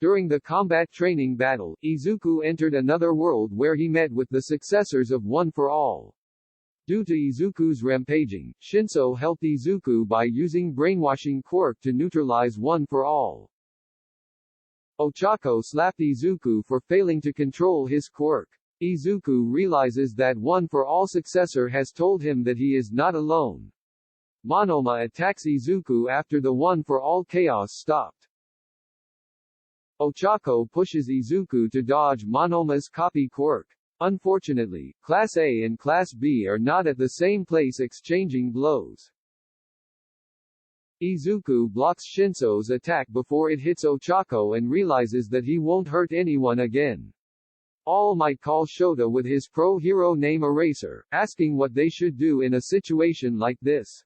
During the combat training battle, Izuku entered another world where he met with the successors of One for All. Due to Izuku's rampaging, Shinso helped Izuku by using brainwashing quirk to neutralize One for All. Ochako slapped Izuku for failing to control his quirk. Izuku realizes that One for All successor has told him that he is not alone. Monoma attacks Izuku after the One for All chaos stopped. Ochako pushes Izuku to dodge Monoma's copy quirk. Unfortunately, Class A and Class B are not at the same place exchanging blows. Izuku blocks Shinso's attack before it hits Ochako and realizes that he won't hurt anyone again. All Might call Shota with his pro-hero name Eraser, asking what they should do in a situation like this.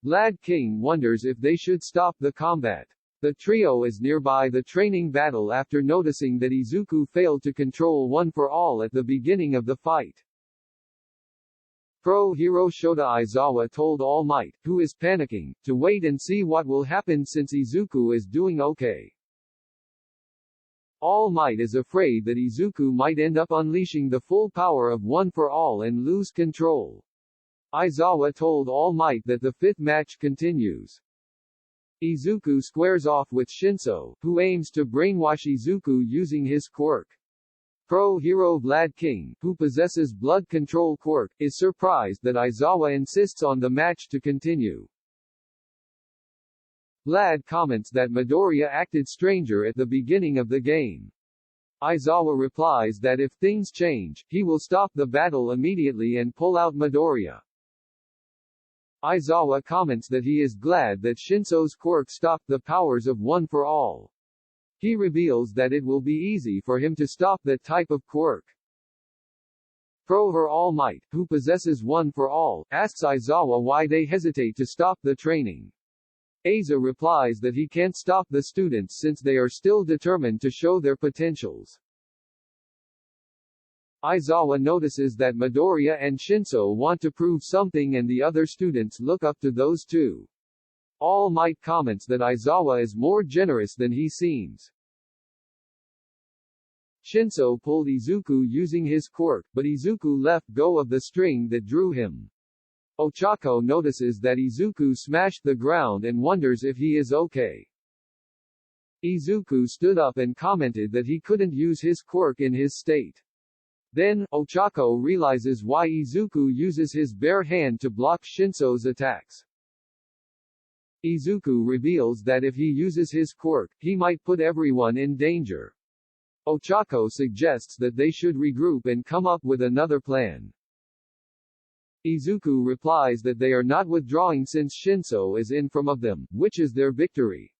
Vlad King wonders if they should stop the combat. The trio is nearby the training battle after noticing that Izuku failed to control One for All at the beginning of the fight. Pro-hero Shota Aizawa told All Might, who is panicking, to wait and see what will happen since Izuku is doing okay. All Might is afraid that Izuku might end up unleashing the full power of One for All and lose control. Aizawa told All Might that the fifth match continues. Izuku squares off with Shinso, who aims to brainwash Izuku using his quirk. Pro-hero Vlad King, who possesses blood control quirk, is surprised that Aizawa insists on the match to continue. Vlad comments that Midoriya acted stranger at the beginning of the game. Aizawa replies that if things change, he will stop the battle immediately and pull out Midoriya. Aizawa comments that he is glad that Shinso's quirk stopped the powers of One for All. He reveals that it will be easy for him to stop that type of quirk. Pro-her All Might, who possesses One for All, asks Aizawa why they hesitate to stop the training. Aiza replies that he can't stop the students since they are still determined to show their potentials. Aizawa notices that Midoriya and Shinso want to prove something and the other students look up to those two. All Might comments that Aizawa is more generous than he seems. Shinso pulled Izuku using his quirk, but Izuku left go of the string that drew him. Ochako notices that Izuku smashed the ground and wonders if he is okay. Izuku stood up and commented that he couldn't use his quirk in his state. Then, Ochako realizes why Izuku uses his bare hand to block Shinso's attacks. Izuku reveals that if he uses his quirk, he might put everyone in danger. Ochako suggests that they should regroup and come up with another plan. Izuku replies that they are not withdrawing since Shinso is in front of them, which is their victory.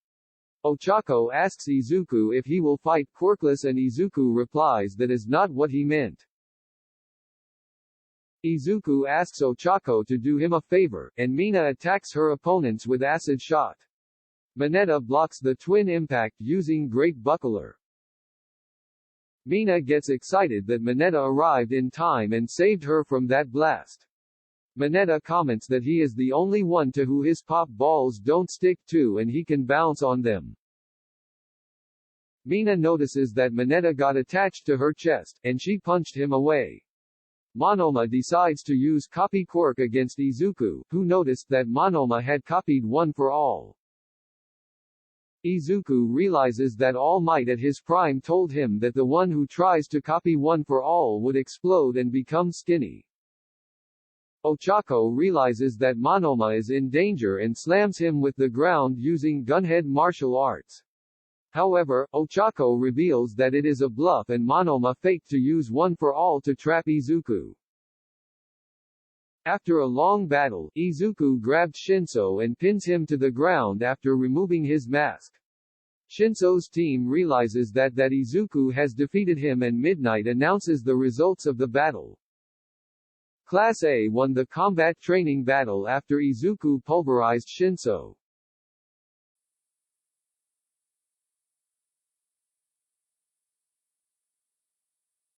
Ochako asks Izuku if he will fight quirkless and Izuku replies that is not what he meant. Izuku asks Ochako to do him a favor, and Mina attacks her opponents with acid shot. Mineta blocks the twin impact using Great Buckler. Mina gets excited that Mineta arrived in time and saved her from that blast. Mineta comments that he is the only one to who his pop balls don't stick to and he can bounce on them. Mina notices that Mineta got attached to her chest, and she punched him away. Monoma decides to use copy quirk against Izuku, who noticed that Monoma had copied One for All. Izuku realizes that All Might at his prime told him that the one who tries to copy One for All would explode and become skinny. Ochako realizes that Monoma is in danger and slams him with the ground using gunhead martial arts. However, Ochako reveals that it is a bluff and Monoma faked to use One for All to trap Izuku. After a long battle, Izuku grabbed Shinso and pins him to the ground after removing his mask. Shinso's team realizes that Izuku has defeated him and Midnight announces the results of the battle. Class A won the combat training battle after Izuku pulverized Shinso.